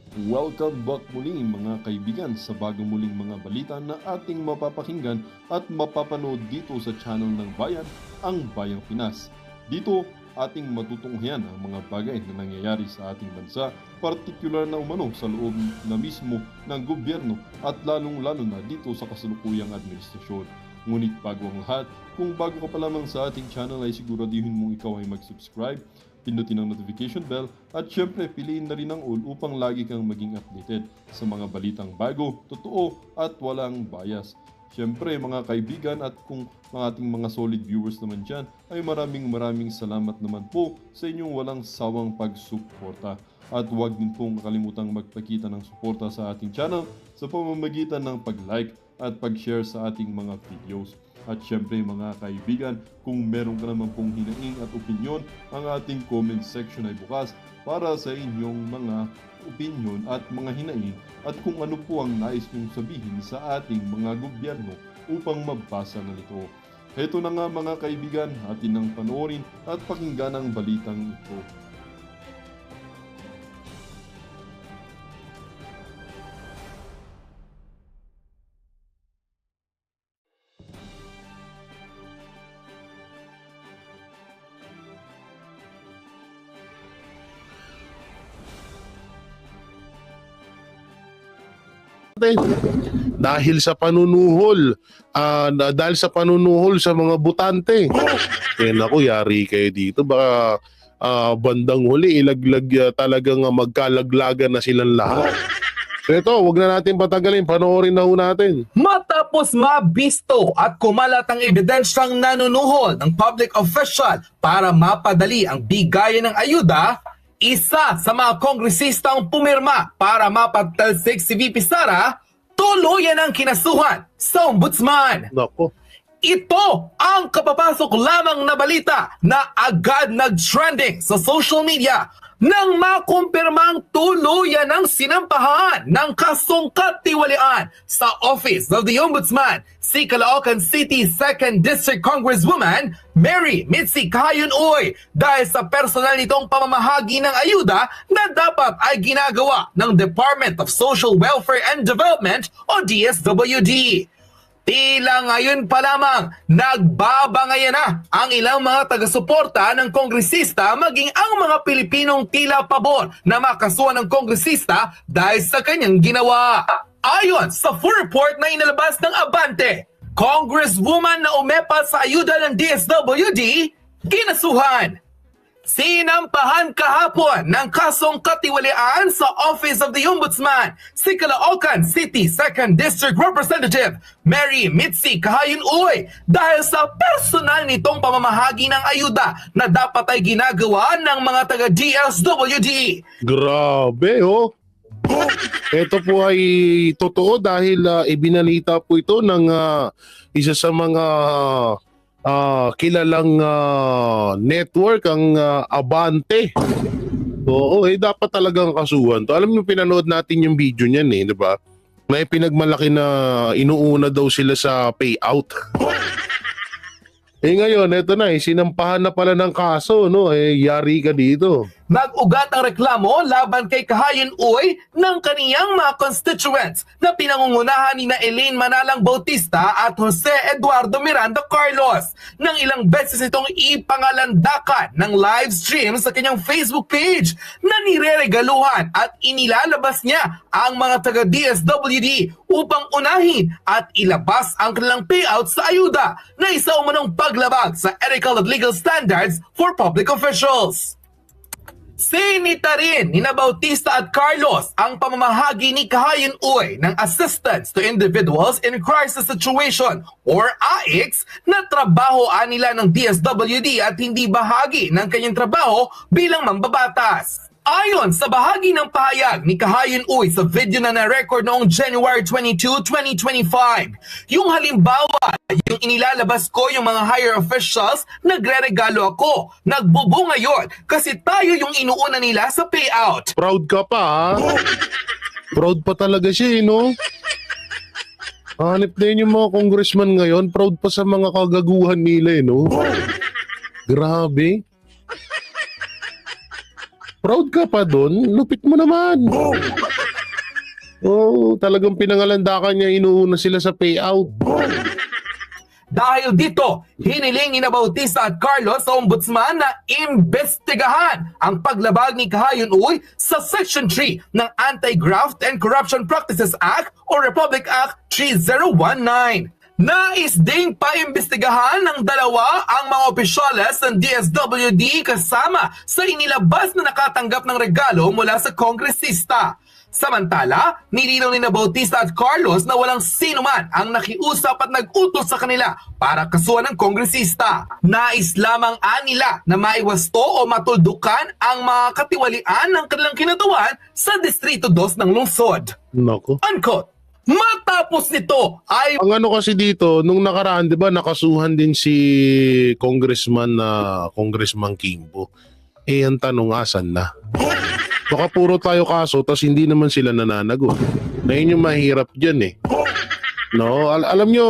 Welcome back muli mga kaibigan sa bagong muling mga balita na ating mapapakinggan at mapapanood dito sa channel ng Bayan, ang Bayang Pinas. Dito ating matutunghayan ang mga bagay na nangyayari sa ating bansa, partikular na umano sa loob na mismo ng gobyerno at lalong-lalo na dito sa kasalukuyang administrasyon. Ngunit bago ang lahat, kung bago ka pa lamang sa ating channel ay siguraduhin mong ikaw ay mag-subscribe, pindutin ang notification bell at syempre piliin na rin ang all upang lagi kang maging updated sa mga balitang bago, totoo at walang bias. Syempre mga kaibigan at kung mga ating mga solid viewers naman dyan ay maraming salamat naman po sa inyong walang sawang pagsuporta. At huwag din pong kalimutang magpakita ng suporta sa ating channel sa pamamagitan ng pag-like at pag-share sa ating mga videos. At syempre mga kaibigan, kung meron ka naman pong hinaing at opinyon, ang ating comment section ay bukas para sa inyong mga opinyon at mga hinaing at kung ano po ang nais nyong sabihin sa ating mga gobyerno upang mabasa na nito. Heto na nga mga kaibigan, atin nang panoorin at pakinggan ang balitang ito. Dahil sa panunuhol sa mga butante. Naku, yari kayo dito. Baka bandang huli ilaglag talagang magkalaglagan na silang lahat. So ito, wag na natin patagalin, panoorin na ho natin. Matapos mabisto at kumalat ang ebidensyang nanunuhol ng public official para mapadali ang bigayan ng ayuda, isa sa mga kongresistang pumirma para mapatalsik si VP Sara, tuluyan ang kinasuhan sa ombudsman. Nako. Ito ang kapapasok lamang na balita na agad nag-trending sa social media nang makumpirmang tuluyan ng sinampahan ng kasong katiwalian sa Office of the Ombudsman si Caloocan City 2nd District Congresswoman Mary Mitzi Cayunoy dahil sa personal nitong pamamahagi ng ayuda na dapat ay ginagawa ng Department of Social Welfare and Development o DSWD. Tila ngayon pa lamang, nagbabangayan na ang ilang mga taga-suporta ng kongresista maging ang mga Pilipinong tila pabor na makasuhan ng kongresista dahil sa kanyang ginawa. Ayon sa full report na inalabas ng Abante, Congresswoman na umepa sa ayuda ng DSWD, kinasuhan. Sinampahan kahapon ng kasong katiwalian sa Office of the Ombudsman si Caloocan City 2nd District Representative Mary Mitzi Cayunoy dahil sa personal nitong pamamahagi ng ayuda na dapat ay ginagawa ng mga taga-DSWD. Grabe, oh. Ito po ay totoo dahil ibinalita po ito ng isa sa mga kilalang network, ang Abante. Oo, dapat talagang kasuhan to. Alam niyo, pinanood natin yung video niyan di ba? Na pinagmalaki na inuuna daw sila sa payout. Ngayon, eto na sinampahan na pala ng kaso, no? Yari ka dito. Nag-ugat ang reklamo laban kay Cayunoy ng kaniyang mga constituents na pinangungunahan ni na Elaine Manalang Bautista at Jose Eduardo Miranda Carlos nang ilang beses itong ipangalandakan ng live stream sa kanyang Facebook page na nireregaluhan at inilalabas niya ang mga taga-DSWD upang unahin at ilabas ang kanilang payout sa ayuda na isa umanong paglabag sa ethical at legal standards for public officials. Sinita rin ni Bautista at Carlos ang pamamahagi ni Cayunoy ng Assistance to Individuals in Crisis Situation or AICS na trabahoan nila ng DSWD at hindi bahagi ng kanyang trabaho bilang mambabatas. Ayon sa bahagi ng pahayag ni Cayunoy sa video na na-record noong January 22, 2025, yung halimbawa, yung inilalabas ko yung mga higher officials, nagre-regalo ako. Nagbubunga yon kasi tayo yung inuuna nila sa payout. Proud ka pa, ha? Proud pa talaga siya, no? Hanip na yun yung mga congressman ngayon. Proud pa sa mga kagaguhan nila, no? Grabe. Proud ka pa doon? Lupit mo naman. Oh, talagang pinangalandakan niya, inuuna sila sa payout. Dahil dito, hiniling ni Bautista at Carlos sa ombudsman na imbestigahan ang paglabag ni Kahayon Uy sa Section 3 ng Anti-Graft and Corruption Practices Act o Republic Act 3019. Nais ding paimbestigahan ng dalawa ang mga opisyales ng DSWD kasama sa inilabas na nakatanggap ng regalo mula sa kongresista. Samantala, nilinaw ni Bautista at Carlos na walang sino man ang nakiusap at nag-utos sa kanila para kasuhan ng kongresista. Nais lamang nila na maiwasto o matuldukan ang mga katiwalian ng kanilang kinatawan sa Distrito 2 ng lungsod. Nako. Unquote. Matapos nito ay Ang ano kasi dito, nung nakaraan, di ba, nakasuhan din si Congressman Kimbo. Eh, ang tanong, asan na? Baka puro tayo kaso, tas hindi naman sila nananagot. Na yun yung mahirap dyan eh. No, alam nyo,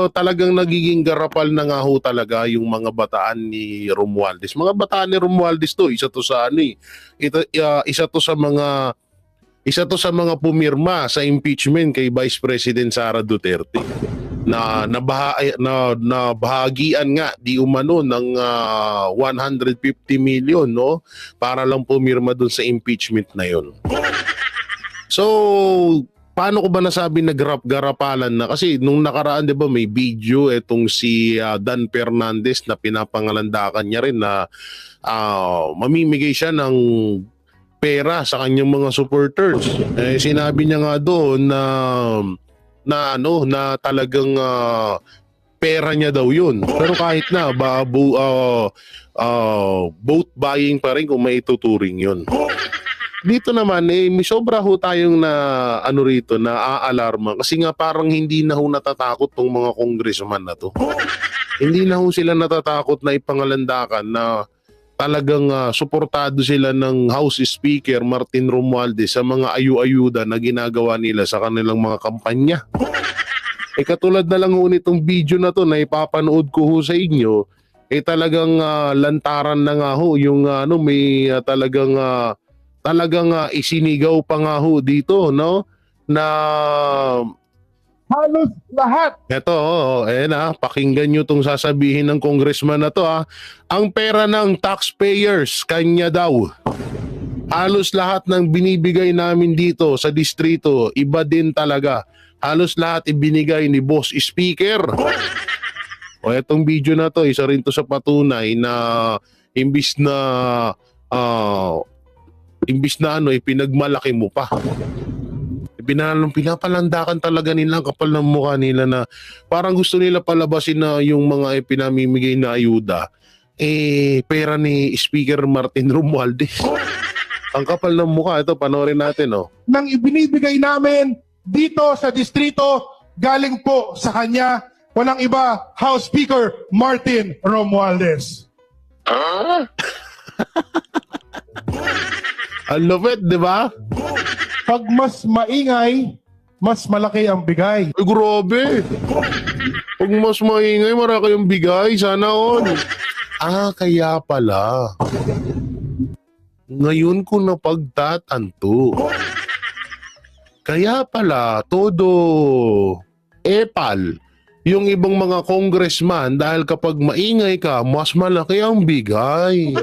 talagang nagiging garapal na nga ho talaga yung mga bataan ni Romualdez. Mga bataan ni Romualdez to, isa to sa ano eh. Isa to sa mga pumirma sa impeachment kay Vice President Sara Duterte na nabahagian nga di umano ng 150 million, no, para lang pumirma dun sa impeachment na yon. So paano ko ba nasabi na garapalan na? Kasi nung nakaraan, di ba, may video etong si Dan Fernandez na pinapangalandakan niya rin na mamimigay siya ng pera sa kanyang mga supporters. Eh, sinabi niya nga doon na talagang pera niya daw yun. Pero kahit na vote buying pa rin kung may tuturing yun. Dito naman may sobra ho tayong na aalarma kasi nga parang hindi na ho natatakot tong mga congressman na to. Hindi na ho sila natatakot na ipangalandakan na talagang suportado sila ng House Speaker Martin Romualdez sa mga ayu-ayuda na ginagawa nila sa kanilang mga kampanya. Eh katulad na lang ho nitong video na to na ipapanood ko ho sa inyo, eh talagang lantaran na nga ho yung may talagang isinigaw pa nga ho dito, no, na halos lahat. Ito, pakinggan nyo itong sasabihin ng congressman na to. Ang pera ng taxpayers, kanya daw. Halos lahat ng binibigay namin dito sa distrito, iba din talaga. Halos lahat ibinigay ni Boss Speaker. O itong video na to, isa rin to sa patunay na imbis na pinagmalaki mo pa. Pinapalandakan talaga nila ang kapal ng mukha nila na parang gusto nila palabasin na yung mga pinamimigay na ayuda pera ni Speaker Martin Romualdez. Ang kapal ng mukha. Ito, panoorin natin. Nang ibinibigay namin dito sa distrito, galing po sa kanya, walang iba, House Speaker Martin Romualdez. Ang lupit, di ba? Pag mas maingay, mas malaki ang bigay. Ay, grabe. Pag mas maingay, marami yung bigay. Sana all. Kaya pala. Ngayon ko napagtatanto. Kaya pala, todo epal yung ibang mga congressman dahil kapag maingay ka, mas malaki ang bigay.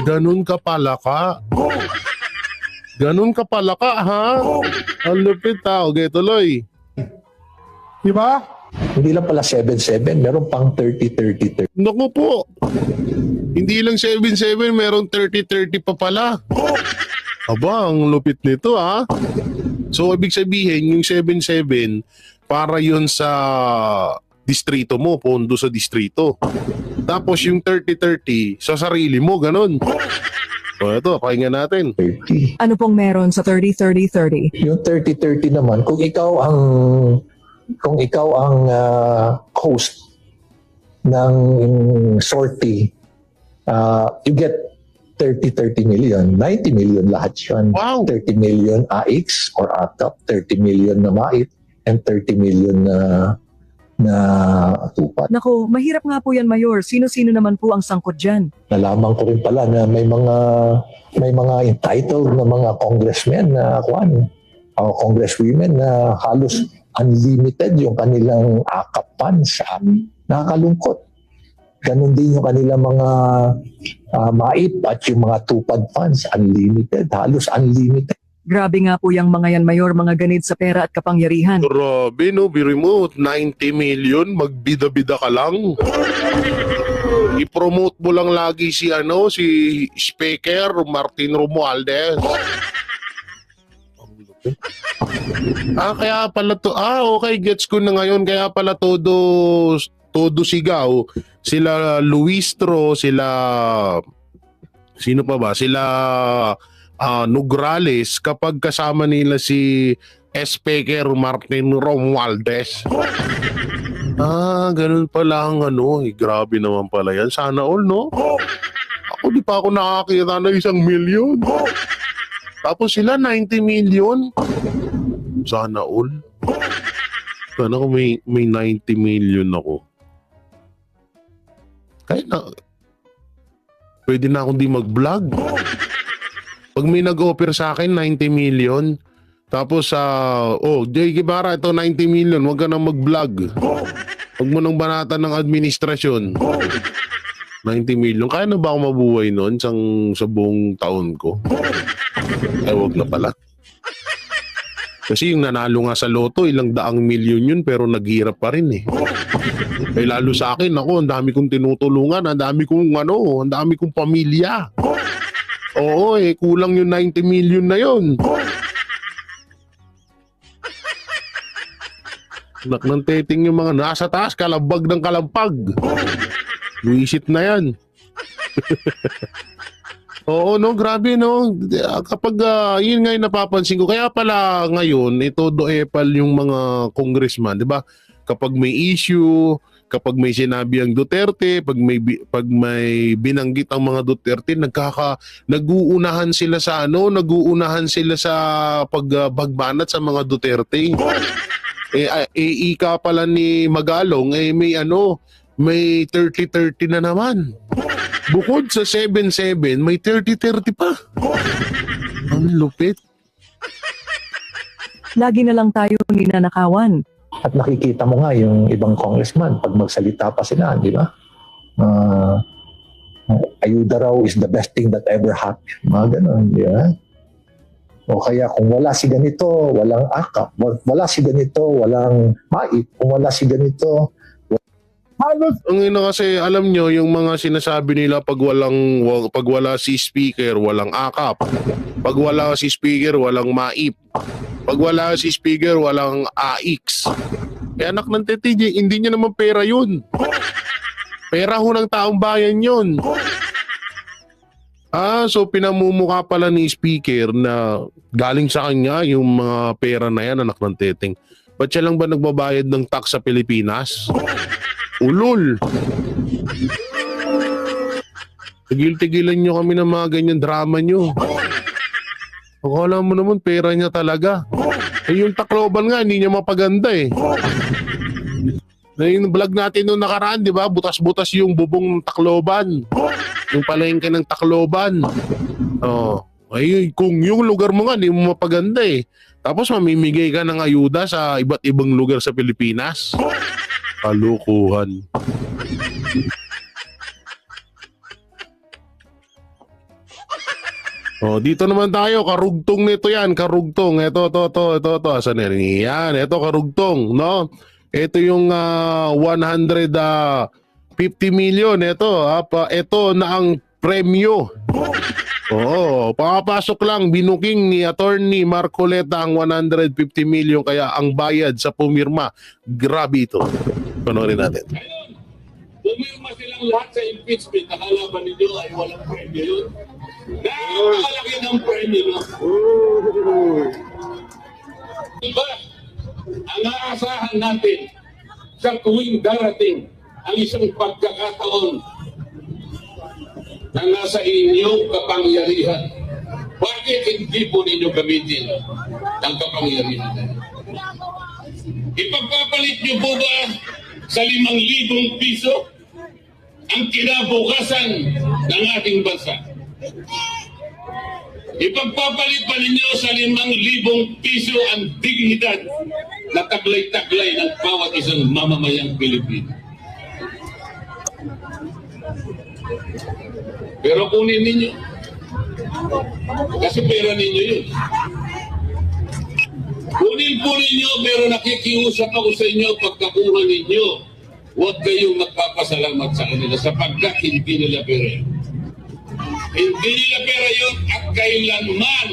Ganun ka pala ka. Ganun ka pala ka, ha? Ang lupit, ha? Okay, tuloy. Diba? Hindi lang pala 7-7, meron pang 30-30-30. Naku po. Hindi lang 7-7, meron 30-30 pa pala. Aba, ang lupit nito, ha? So, ibig sabihin, yung 7-7, para yun sa distrito mo, pondo sa distrito. Tapos yung 30-30 sa sarili mo, ganun. So ito, pakinggan natin. 30. Ano pong meron sa 30-30-30? Yung 30-30 naman, kung ikaw ang host ng sortie, you get 30 million. 90 million lahat yun. Wow! 30 million AX or ATAP, 30 million na MAIT, and 30 million na na tupad. Naku, mahirap nga po yan, Mayor. Sino-sino naman po ang sangkot dyan? Nalaman ko rin pala na may mga entitled na mga congressmen na congresswomen na halos unlimited yung kanilang akap funds. Nakakalungkot. Ganon din yung kanilang mga MAIP at yung mga tupad funds, unlimited, halos unlimited. Grabe nga po yung mga yan, Mayor, mga ganid sa pera at kapangyarihan. Grabe no, remote 90 million, magbida-bida ka lang. I-promote mo lang lagi si Speaker Martin Romualdez. Kaya pala to. Okay, gets ko na ngayon. Kaya pala todo sigaw. Sila Luistro, sila sino pa ba? Sila Nograles kapag kasama nila si Speaker Martin Romualdez. Ganun pala ang grabe naman pala yan. Sana all, no? Ako, di pa ako nakakita ng 1 milyon. Tapos sila 90 million. Sana all. Sana kung may 90 million ako. Kaya na, pwede na akong di mag-vlog. Pag may nag-offer sa akin, 90 million. Tapos, Jay Guevara, ito 90 million. Huwag ka na mag-vlog. Huwag mo nang banatan ng administrasyon. 90 million. Kaya na ba ako mabuhay noon sa buong taon ko? Wag na pala. Kasi yung nanalo nga sa loto, ilang daang milyon yun, pero naghirap pa rin eh. Lalo sa akin, ang dami kong tinutulungan, ang dami kong pamilya. Oo, kulang yung 90 million na yun. Nak ng teting yung mga nasa taas, kalabag ng kalabag. Luisit na yan. Oo, no, grabe, no. Kapag yun nga yung napapansin ko, kaya pala ngayon, ito doepal yung mga congressman, di ba? Kapag may issue, kapag may sinabi ang Duterte, pag may binanggit ang mga Duterte, naguunahan sila sa pagbagbanat sa mga Duterte. Ika pala ni Magalong, may 30-30 na naman. Bukod sa 7-7, may 30-30 pa. Ang lupit. Lagi na lang tayo ninanakawan. At nakikita mo nga yung ibang congressman pag magsalita pa sila, di ba? Ayuda raw is the best thing that ever happened. Mga ganun, di ba? O kaya kung wala si ganito, walang akap. Wala si ganito, walang MAIP. Kung wala si ganito, Ang kasi alam nyo yung mga sinasabi nila pag wala si speaker, walang akap. Pag wala si speaker, walang MAIP. Pag wala si speaker, walang AX. Anak ng TTJ, hindi niya naman pera yun. Pera ho ng taong bayan yun. So pinamumukha pala ni speaker na galing sa kanya yung mga pera na yan, anak ng teteng. Ba't siya lang ba nagbabayad ng tax sa Pilipinas? Ulol! Tigil-tigilan nyo kami ng mga ganyan drama nyo. Akala mo naman pera niya talaga. Yung Tacloban nga, hindi niya mapaganda eh. Yung vlog natin nung nakaraan, di ba? Butas-butas yung bubong ng Tacloban. Yung palengke ng Tacloban. Kung yung lugar mo nga, hindi mo mapaganda eh. Tapos mamimigay ka ng ayuda sa iba't ibang lugar sa Pilipinas. Kalukuhan. Dito naman tayo, karugtong nito yan, karugtong. Ito. Asan yan? Yan, ito karugtong, no? Ito yung 150 million. Ito na ang premyo. Papasok lang, binuking ni Attorney Marcoleta ang 150 million, kaya ang bayad sa pumirma, grabe ito. Panoorin natin. Pumirma silang lahat sa impeachment. Akala ba ninyo ay walang premyo yun? Nakalaki ng premyo yun. Diba? Ang aasahan natin sa tuwing darating ang isang pagkakataon na nasa inyong kapangyarihan. Bakit hindi po ninyo gamitin ang kapangyarihan? Ipagpapalit niyo po ba sa 5,000 piso ang kinabukasan ng ating bansa. Ipagpapalit pa ninyo sa 5,000 piso ang dignidad na taglay-taglay ng bawat isang mamamayang Pilipino. Pero kunin ninyo. Kasi pera ninyo yun. Kunin po ninyo, pero nakikiusap ako sa inyo pagkakuha ninyo. Huwag kayong magpapasalamat sa kanila sapagkat hindi nila pera yun. Hindi nila pera yun at kailanman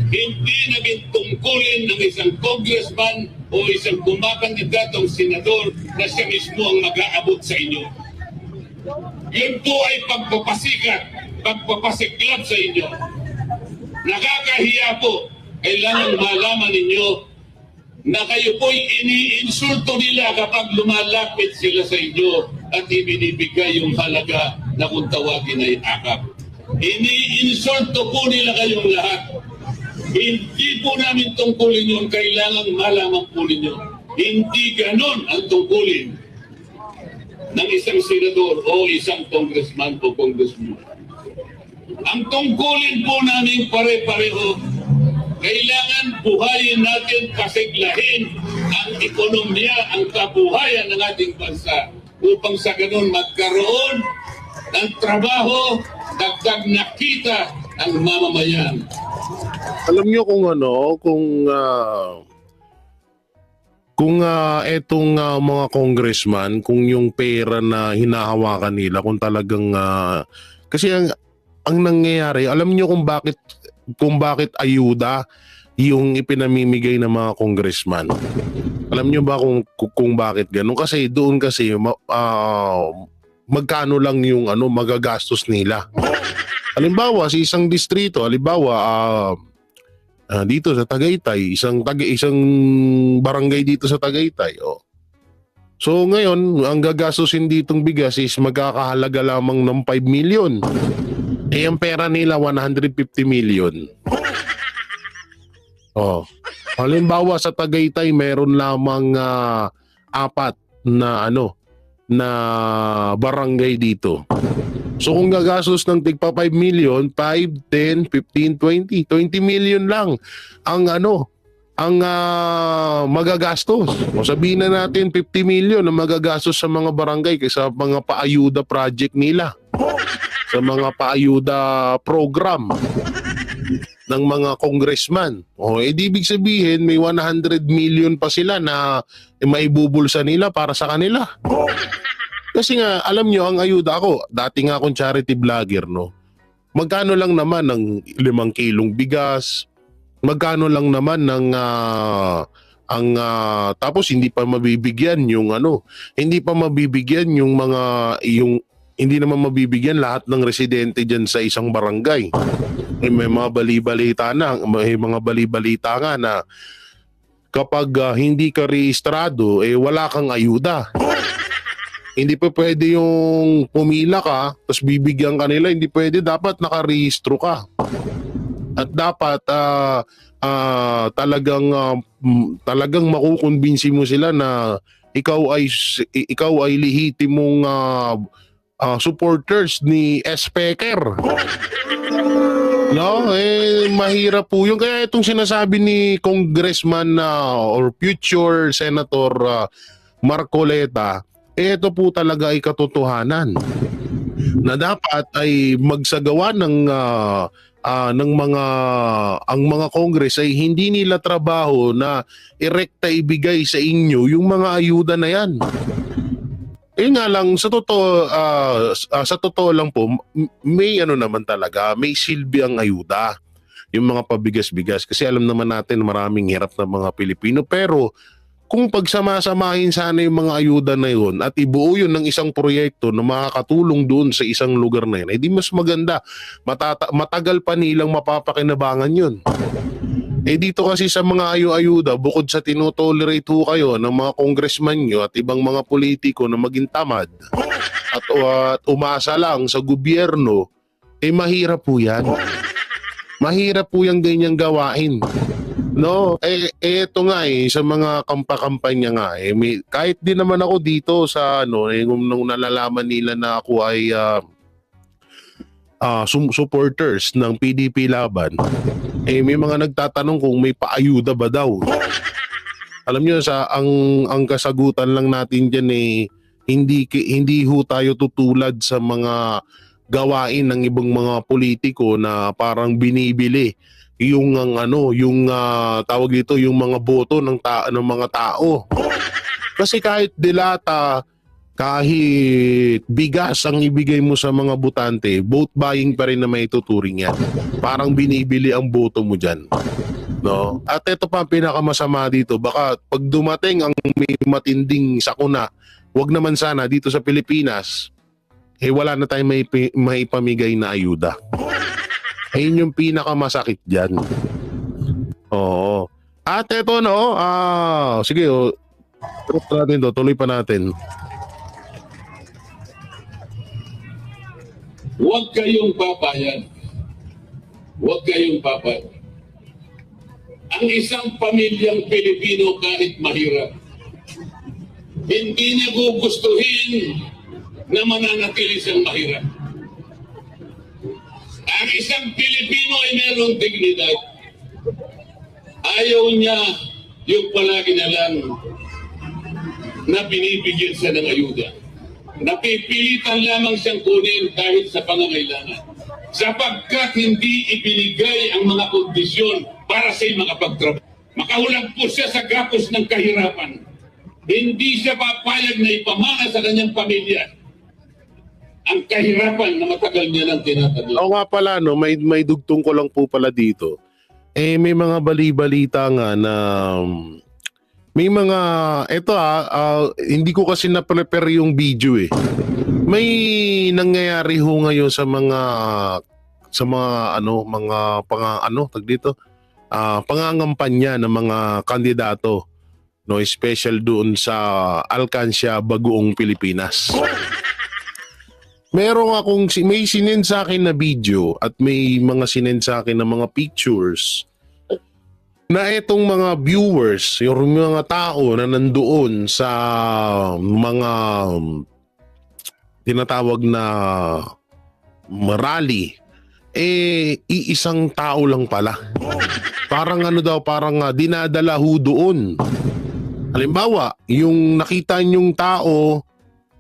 hindi naging tungkulin ng isang congressman o isang kumakandidatong senador na siya mismo ang mag-aabot sa inyo. Yun po ay pagpapasikat, pagpapasiklab sa inyo. Nakakahiya po. Kailangan malaman ninyo na kayo po'y iniinsulto nila kapag lumalapit sila sa inyo at ibinibigay yung halaga na kung tawagin ay akap. Iniinsulto po nila kayong lahat. Hindi po namin tungkulin yun. Kailangan malaman po ninyo. Hindi ganon ang tungkulin ng isang senador o isang congressman o congresswoman. Ang tungkulin po namin pare-pareho, kailangan buhayin natin, pasiglahin ang ekonomiya, ang kabuhayan ng ating bansa upang sa ganun magkaroon ng trabaho, dagdag na kita ang mamamayan. Alam nyo kung etong mga congressman, kung yung pera na hinahawakan nila, kung talagang kasi ang nangyayari, alam nyo kung bakit ayuda yung ipinamimigay ng mga congressman. Alam nyo ba kung bakit ganun? Kasi doon kasi magkano lang yung magagastos nila. Halimbawa, sa isang distrito, dito sa Tagaytay, isang barangay dito sa Tagaytay. Oh. So ngayon, ang gagastusin ditong bigas is magkakahalaga lamang ng 5 million. Eh, ang pera nila 150 million. Oh. Halimbawa sa Tagaytay, meron lamang 4 na barangay dito. So kung gagastos ng tigpa 5 million, 5, 10, 15, 20 million lang ang magagastos. O sabihin na natin 50 million ang magagastos sa mga barangay kaysa mga paayuda project nila. Sa mga paayuda program ng mga congressman. O di ibig sabihin may 100 million pa sila na maibubulsa nila para sa kanila. Kasi nga, alam nyo, ang ayuda ako, dati nga akong charity vlogger, no? Magkano lang naman ng 5 kilong bigas, magkano lang naman ng, tapos hindi pa mabibigyan yung hindi pa mabibigyan yung hindi naman mabibigyan lahat ng residente dyan sa isang barangay. May mga bali-balita nga na kapag hindi ka rehistrado, wala kang ayuda. Hindi pa pwede yung pumila ka, tapos bibigyan ka nila, hindi pwede, dapat nakarehistro ka. At dapat talagang makukumbinsi mo sila na ikaw ay lehitimong supporters ni Speaker. No, mahirap po yun. Kaya itong sinasabi ni Congressman or future Senator Marcoleta, ito po talaga ay katotohanan na dapat ay magsagawa ng mga Congress ay hindi nila trabaho na irekta ibigay sa inyo yung mga ayuda na yan. Nga lang, sa totoo lang po, may naman talaga, may silbi ang ayuda. Yung mga pabigas-bigas. Kasi alam naman natin maraming hirap na mga Pilipino. Pero kung pagsamasamahin sana yung mga ayuda na yun at ibuo yun ng isang proyekto na makakatulong doon sa isang lugar na yun, di mas maganda. Matagal pa nilang mapapakinabangan yun. Dito kasi sa mga ayuda, bukod sa tinotolerate ho kayo ng mga congressman nyo at ibang mga politiko na maging tamad at umasa lang sa gobyerno, mahirap po yan. Mahirap po yung ganyang gawain. No, eto nga sa mga kampanya nga kahit din naman ako dito sa nung nalalaman nila na ako ay supporters ng PDP Laban, may mga nagtatanong kung may paayuda ba daw. Alam niyo ang kasagutan lang natin diyan hindi ho tayo tutulad sa mga gawain ng ibang mga politiko na parang binibili yung tawag dito yung mga boto ng mga tao. Kasi kahit dilata, kahit bigas ang ibigay mo sa mga botante, vote buying pa rin na may tuturing yan. Parang binibili ang boto mo dyan. No? At ito pa ang pinakamasama dito, baka pag dumating ang may matinding sakuna, wag naman sana dito sa Pilipinas, wala na tayong maipamigay na ayuda. Ayun yung pinakamasakit dyan. Oo. At ito sige tuloy pa natin. Huwag kayong papayag. Huwag kayong papayag. Ang isang pamilyang Pilipino kahit mahirap, hindi niya gugustuhin na mananatili siyang mahirap. Ang isang Pilipino ay merong dignidad. Ayaw niya yung palagi na lang na binibigyan siya ng ayuda. Napipilitan lamang siyang kunin kahit sa pangangailangan. Sapagkat hindi ibinigay ang mga kondisyon para sa makapagtrabaho. Makahulag po siya sa gapos ng kahirapan. Hindi siya papayag na ipamana sa kanyang pamilya ang kahirapan na matagal niya lang tinataglan. Oo nga pala, may dugtong ko lang po pala dito. May mga bali-balita nga na may mga, hindi ko kasi na-prepare yung video May nangyayari ho ngayon sa mga pangangampanya ng mga kandidato, special doon sa Alcancia, Bagoong, Pilipinas. May sinend sa akin na video at may mga sinend sa akin na mga pictures na itong mga viewers, yung mga tao na nandoon sa mga tinatawag na rally, iisang tao lang pala. Parang parang dinadala ho doon. Halimbawa, yung nakita niyong tao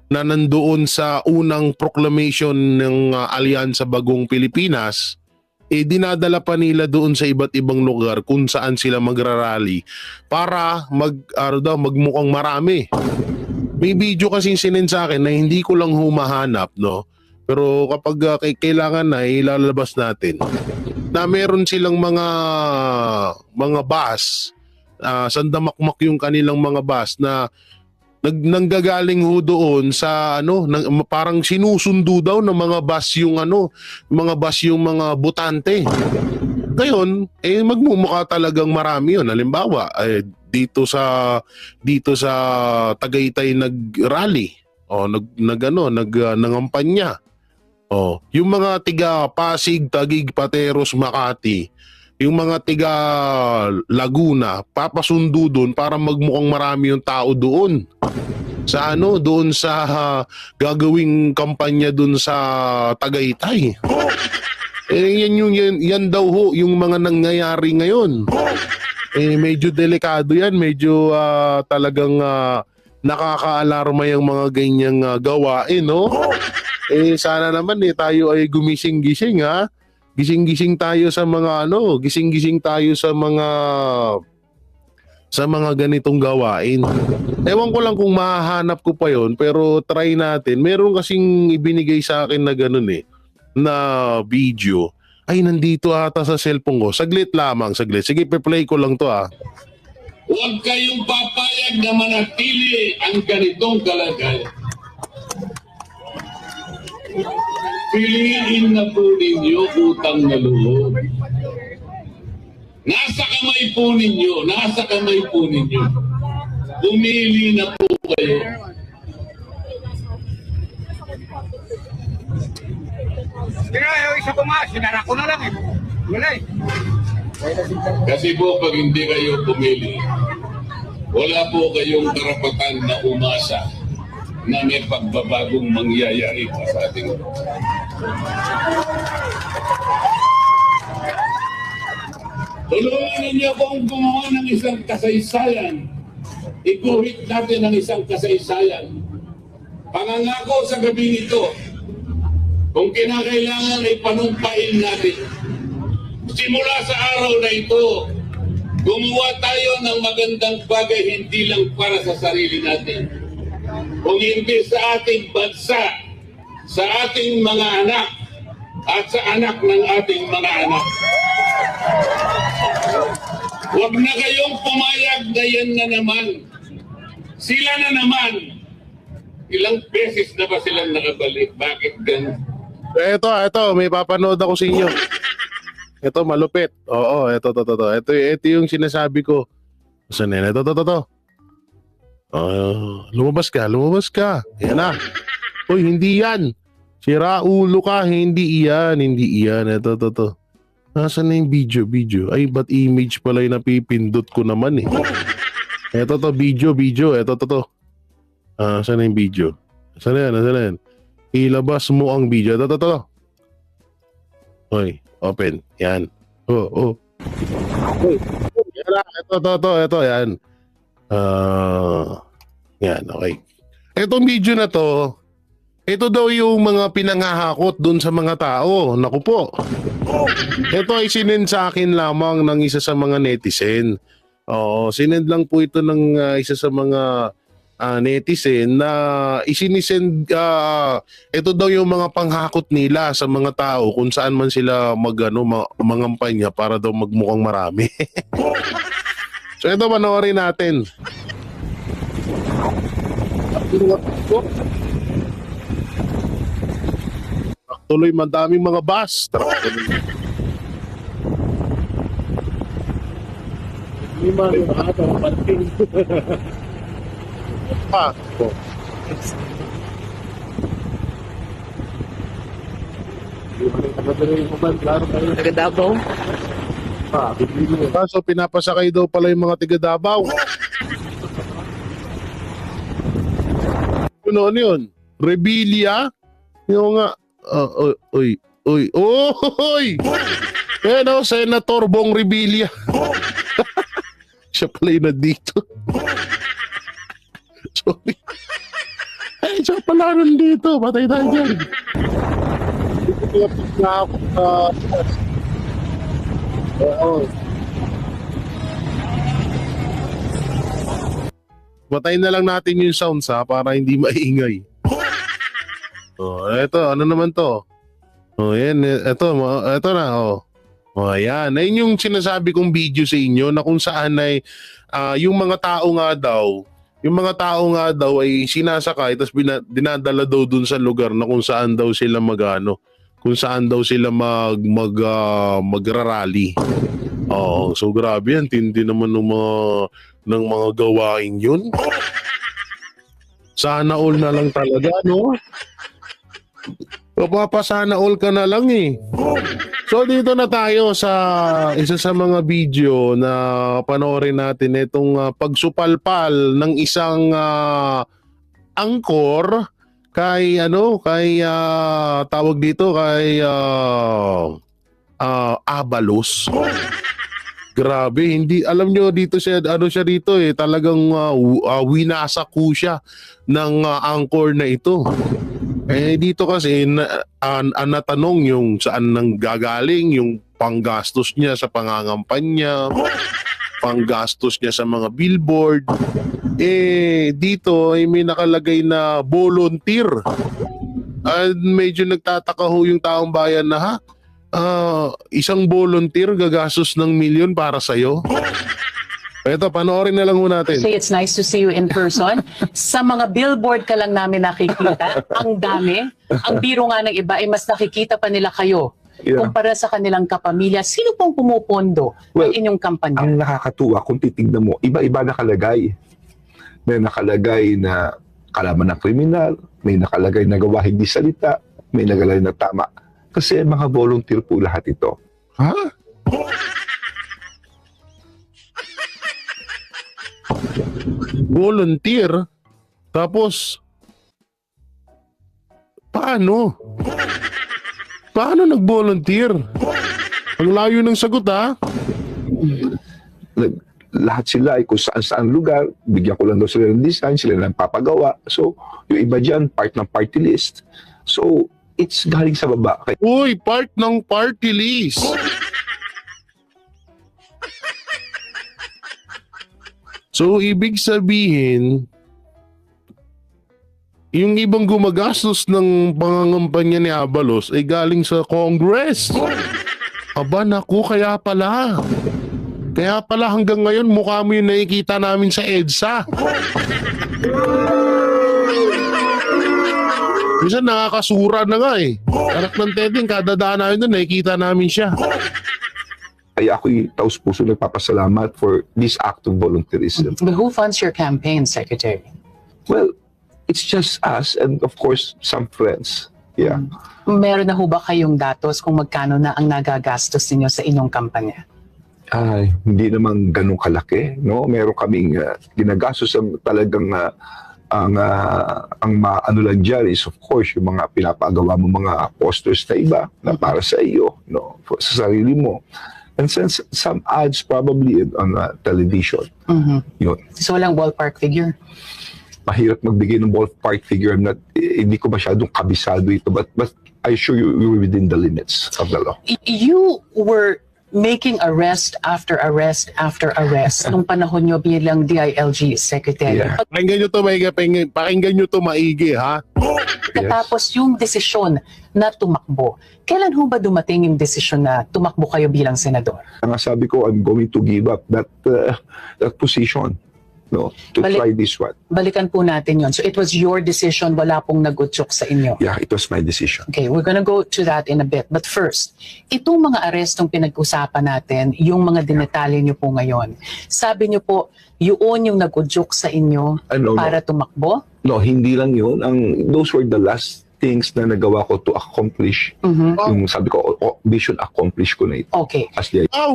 na nandoon sa unang proclamation ng Alyansa Bagong Pilipinas, dinadala pa nila doon sa iba't ibang lugar kung saan sila magrarally para magmukhang marami. May video kasing sinend sa akin na hindi ko lang humahanap, pero kapag kailangan na, ilalabas natin na meron silang mga bus, sandamakmak yung kanilang mga bus na nanggagaling ho doon sa parang sinusundo daw ng mga bus yung mga botante. Ngayon, magmumukha talagang marami yun. Halimbawa, dito sa Tagaytay nag-rally, nangampanya. Yung mga tiga Pasig, Taguig, Pateros, Makati, yung mga tiga Laguna, papasundo doon para magmukhang marami yung tao doon. Doon sa gagawing kampanya doon sa Tagaytay. Yan daw ho yung mga nangyayari ngayon. Medyo delikado yan, medyo talagang nakaka-alarma yung mga ganyang gawain, sana naman tayo ay gumising-gising, ha. Gising-gising tayo sa mga gising-gising tayo sa mga ganitong gawain. Ewan ko lang kung mahahanap ko pa yon, pero try natin. Meron kasing ibinigay sa akin na ganun na video. Ay, nandito ata sa cellphone ko. Saglit lamang, saglit. Sige, pe-play ko lang to. Huwag kayong papayag na manatili ang ganitong kalagayan. Piliin na po ninyo utang na loob. Nasa kamay po ninyo, nasa kamay po ninyo. Pumili na po kayo. Kaya yung isa ko nga, sinara ko na lang Wala Kasi po pag hindi kayo pumili, wala po kayong karapatan na umasa na may pagbabagong mangyayari pa sa ating tulungan ninyo akong gumawa ng isang kasaysayan. Iguhit natin ang isang kasaysayan. Pangangako sa gabi nito, kung kinakailangan ay panumpain natin. Simula sa araw na ito, gumawa tayo ng magandang bagay hindi lang para sa sarili natin, kung hindi sa ating bansa, sa ating mga anak, at sa anak ng ating mga anak. Huwag na kayong pumayag na yan na naman. Sila na naman. Ilang beses na ba silang nakabalik? Bakit ganun? Ito, may papanood ako sa inyo. Ito, malupit. Oo, ito. Ito yung sinasabi ko. Saan yan? Ito. Lumabas ka. Yan na. Uy, hindi yan. Sira ulo ka, hindi iyan. Ito. Nasaan na yung video? Ay, ba't image pala yung napipindot ko naman eh. Ito video. Ito. Saan na yung video? Saan na yan? Ilabas mo ang video. Ito. Oy, open. Yan. Oh. Uy, yan na. Ito, yan. Yan, okay. Itong video na to, ito daw yung mga pinangahakot dun sa mga tao. Naku po. Ito ay sinend sa akin lamang ng isa sa mga netizen. Oo, sinend lang po ito ng isa sa mga netizen na isinisend. Ito daw yung mga panghakot nila sa mga tao kung saan man sila mangampanya para daw magmukhang marami. So ito, panoorin natin. Tuloy, madaming mga bus. Taga Davao. So pinapasakay daw pala yung mga tiga Davao. Ano yun? Rebellia? Yung nga. Oy. Pero Senator Bong Rebellia. Siya pala yung nandito. Sorry. Ay, siya pala nandito. Patay tayo dyan. Patayin na lang natin yung sounds para hindi maingay. Eto, ano naman to? Yan, eto na, yan. Ayun yung sinasabi kong video sa inyo na kung saan ay yung mga tao nga daw ay sinasakay tapos dinadala daw dun sa lugar na kung saan daw sila magrarally. So grabe yan, tindi naman ng mga gawain yun. Sana all na lang talaga, no? Papasana all ka na lang eh. So dito na tayo sa isa sa mga video na panoorin natin, itong pagsupalpal ng isang angkor kay tawag dito kay Abalos. Grabe, hindi alam nyo dito siya dito talagang winasak ko siya ng angkor na ito. Dito kasi natanong yung saan nang gagaling yung panggastos niya sa pangangampanya, panggastos niya sa mga billboard. Dito ay may nakalagay na volunteer. Medyo nagtataka ho yung taong bayan na isang volunteer gagastos ng milyon para sa'yo. Ito, panoorin na lang muna natin. Say it's nice to see you in person. Sa mga billboard ka lang namin nakikita. Ang dami. Ang biro nga ng iba ay mas nakikita pa nila kayo kumpara sa kanilang kapamilya. Sino pong pumupondo ng inyong kampanya? Ang nakakatuwa kung titignan mo, iba-iba nakalagay. May nakalagay na kalaman ng kriminal, may nakalagay na gawa hindi salita, may nakalagay na tama. Kasi mga volunteer po lahat ito. Ha? Volunteer? Tapos, paano? Paano nag-volunteer? Ang layo ng sagot, ha? Lahat sila ay kung saan lugar, bigyan ko lang daw sila ng design, sila lang papagawa. So, yung iba dyan, part ng party list. So, it's galing sa baba. Kaya Uy, part ng party list. So, ibig sabihin, yung ibang gumagastos ng pangangampanya ni Abalos ay galing sa Congress. Aba, naku, kaya pala. Kaya pala hanggang ngayon mukha mo yung nakikita namin sa EDSA. Minsan nakakasura na nga eh. Anak ng Teding, kadadaan namin doon, nakikita namin siya. Kaya ako'y taus-puso nagpapasalamat for this act of volunteerism. But who funds your campaign, Secretary? Well, it's just us and of course some friends. Yeah. Meron na ho ba kayong datos kung magkano na ang nagagastos ninyo sa inyong kampanya? Ay, hindi naman ganun kalaki, no? Meron kaming ginagastos ang talagang ang ano lang dyan is of course yung mga pinapagawa mo mga posters na iba na para sa iyo, no? Sa sarili mo. And since some ads probably on television. Yun. So walang ballpark figure? Mahirap magbigay ng ballpark figure. Hindi ko masyadong kabisado ito, but I assure you, we were within the limits of the law. You were making arrest after arrest after arrest nung panahon nyo bilang DILG Secretary. Yeah. Pakinggan nyo to, pakinggan nyo to maigi, ha? Pagkatapos yung desisyon na tumakbo, kailan ho ba dumating yung desisyon na tumakbo kayo bilang senador? Ang sabi ko, I'm going to give up that position, no, to try this one. Balikan po natin yon. So it was your decision, wala pong nag-udyok sa inyo. Yeah, it was my decision. Okay, we're gonna go to that in a bit. But first, itong mga arestong pinag-usapan natin, yung mga dinetalye nyo po ngayon, sabi nyo po, yun yung nag-udyok sa inyo para tumakbo? No, hindi lang yun. Those were the last things na nagawa ko to accomplish. Yung sabi ko, mission accomplish ko na ito. Okay.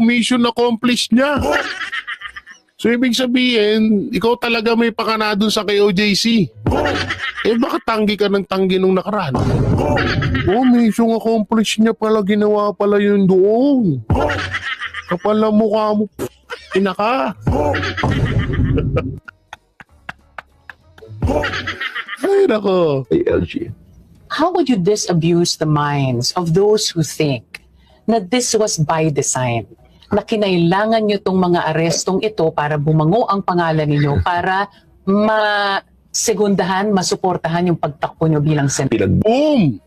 Mission accomplished niya. So, ibig sabihin, ikaw talaga may pakana dun sa KOJC. Eh, baka tanggi ka ng tanggi nung nakaraan? Mission accomplished niya pala, ginawa pala yun doon. Kapal na mukha mo, pinaka. Ay, nako. LG. How would you disabuse the minds of those who think na this was by design? Na kinailangan nyo itong mga arestong ito para bumango ang pangalan ninyo para masegundahan, masuportahan yung pagtakbo nyo bilang senador. Boom!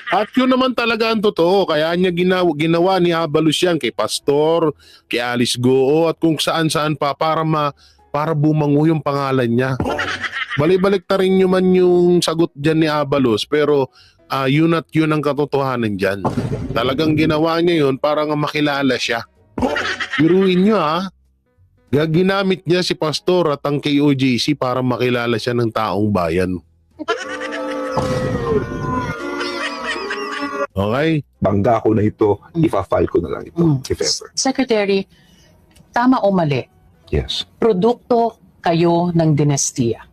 At yun naman talaga ang totoo. Kaya niya ginawa ni Abalos yan kay Pastor, kay Alice Goo at kung saan-saan pa para bumango yung pangalan niya. Balik-balik ta rin nyo man yung sagot dyan ni Abalos pero yun at yun ang katotohanan dyan. Talagang ginawa niya yun para nga makilala siya. Biruin nyo ginamit niya si Pastor at ang KOJC para makilala siya ng taong bayan. Okay? Bangga ko na ito, ipa-file ko na lang ito, if ever. Secretary, tama o mali? Yes. Produkto kayo ng dinastiya.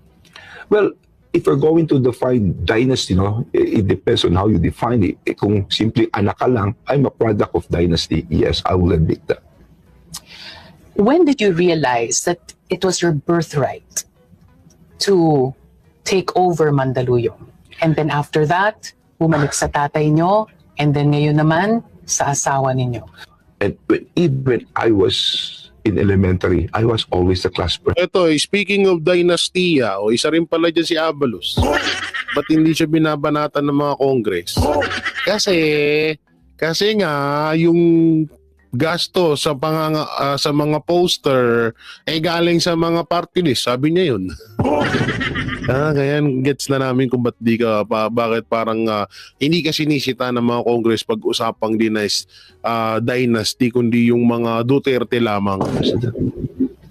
Well, if we're going to define dynasty, no, it depends on how you define it. Kung simply anak ka lang, I'm a product of dynasty. Yes, I will admit that. When did you realize that it was your birthright to take over Mandaluyong? And then after that, bumalik sa tatay nyo, and then ngayon naman, sa asawa ninyo. And even I was in elementary, I was always the class president. Ito, speaking of dynastiya, isa rin pala dyan si Abalos. Ba't hindi siya binabanatan ng mga Congress? Kasi nga, yung gasto sa mga poster galing sa mga party list, sabi niya yun. Kaya gets na namin kung bakit parang hindi ka sinisita ng mga Congress pag usapang dynasty, kundi yung mga Duterte lamang.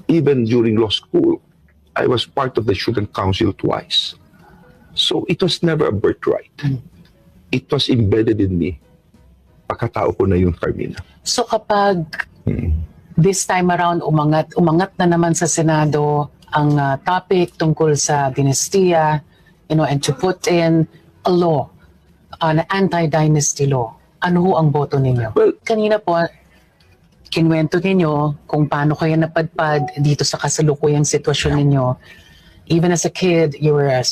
Even during law school, I was part of the student council twice. So it was never a birthright. It was embedded in me. Pagkatao ko na yung Carmina. So kapag this time around umangat na naman sa Senado ang topic tungkol sa dinastiya, and to put in a law, an anti-dynasty law. Ano ho ang boto ninyo? Well, Kanina po, kinwento ninyo kung paano kayo napadpad dito sa kasalukuyang sitwasyon ninyo. Even as a kid, you were a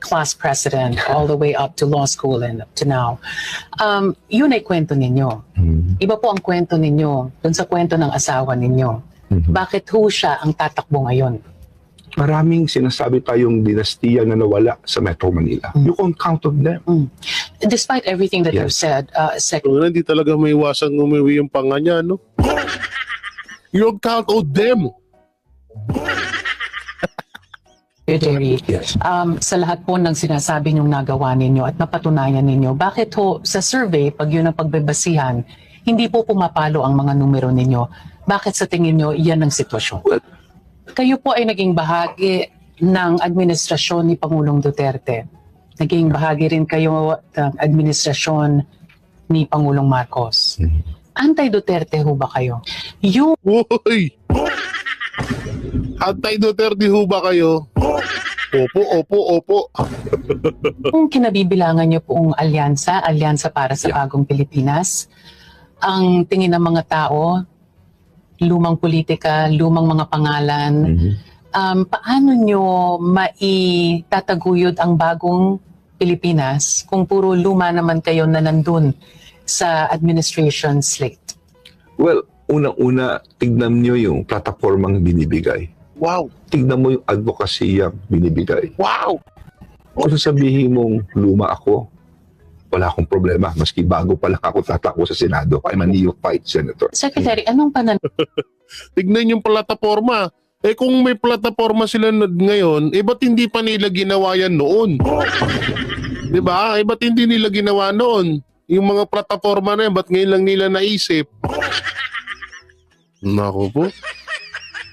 class president all the way up to law school and up to now. Yun ay kwento ninyo. Iba po ang kwento ninyo dun sa kwento ng asawa ninyo. Bakit ho siya ang tatakbo ngayon? maraming sinasabi tayong dinastiya na nawala sa Metro Manila. You can count of them. Despite everything that you've said, Hindi talaga may iwasang umiwi yung panga niya, no? You count of them. Secretary, Yes. sa lahat po ng sinasabi niyong nagawa ninyo at napatunayan ninyo, bakit ho sa survey, pag yun ang pagbabasihan, hindi po pumapalo ang mga numero ninyo? Bakit sa tingin niyo yan ang sitwasyon? Well, Kayo po ay naging bahagi ng administrasyon ni Pangulong Duterte. Naging bahagi rin kayo ng administrasyon ni Pangulong Marcos. Anti-Duterte ho ba kayo? Yung Uy! Anti-Duterte ho ba kayo? Opo. kung kinabibilangan niyo pong alyansa para sa bagong Pilipinas, ang tingin ng mga tao, lumang politika, lumang mga pangalan, paano nyo maitataguyod ang bagong Pilipinas kung puro luma naman kayo na nandun sa administration slate? well, unang-una, tignan nyo yung plataformang binibigay. Wow! Tignan mo yung advokasiyang binibigay. Wow! Kung sasabihin mong luma ako, wala akong problema. Maski bago pa lang ako tatakbo sa Senado. I'm a neophyte senator. Secretary, anong Tignan yung plataforma. Kung may plataforma sila ngayon, ba't hindi pa nila ginawa yan noon? Diba? Ba't hindi nila ginawa noon? Yung mga plataforma na yan, ba't ngayon lang nila naisip? Naku po.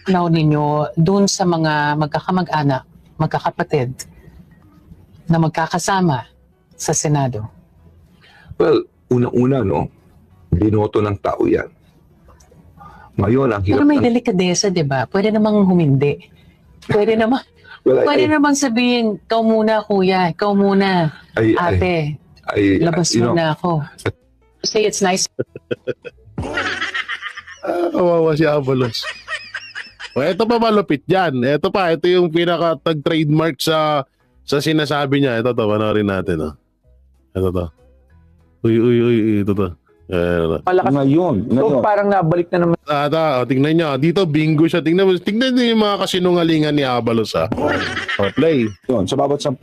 pananaw ninyo dun sa mga magkakamag-anak, magkakapatid na magkakasama sa Senado? Well, unang-una, no, binoto ng tao yan. Ngayon, ang hirap Pero may ng- delikadesa, di ba? Pwede namang humindi. Pwede naman, Well, pwede namang sabihin, ikaw muna kuya, ikaw muna ate, labas you know, muna ako. Say it's nice. Kawawa si Avalos. Ito pa malupit dyan. Ito yung pinaka-tag-trademark sa sinasabi niya. Ito to, panoorin natin. Ito to. Uy, ito to. Ngayon. So parang nabalik na naman. Tingnan niyo. Dito, bingo siya. Tingnan niyo yung mga kasinungalingan ni Avalos, ha. Play. Yun, sa bawat 10,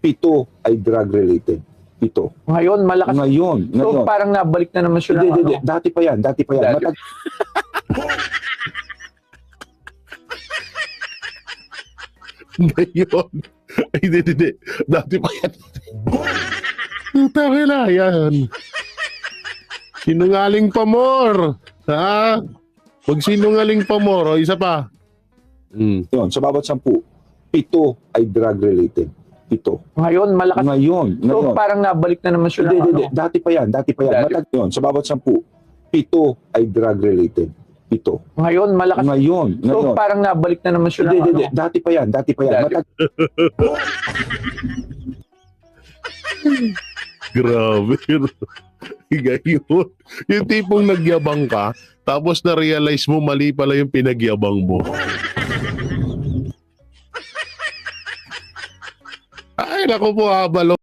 7 ay drug-related. 7. Ngayon, malakas. Ngayon. So parang nabalik na naman siya. Hindi. Dati pa yan. Dati. Ngayon. Hindi. Dati pa yan. Tangin na yan. Sinungaling pa more. Ha? Pag sinungaling pa more, isa pa. Yun, sa bawat 10, 7 ay drug-related. 7. Ngayon, malakas. Ngayon. So parang nabalik na naman siya. Hindi. Dati pa yan. Dati. Yun, sa bawat 10, 7 ay drug-related. 7. Ngayon, malakas. Ngayon. So parang nabalik na naman siya. Hindi. Dati pa yan. Dati. Grabe. Ngayon. Yung tipong nagyabang ka, tapos na-realize mo mali pala yung pinagyabang mo. Ay, naku po, Abalo.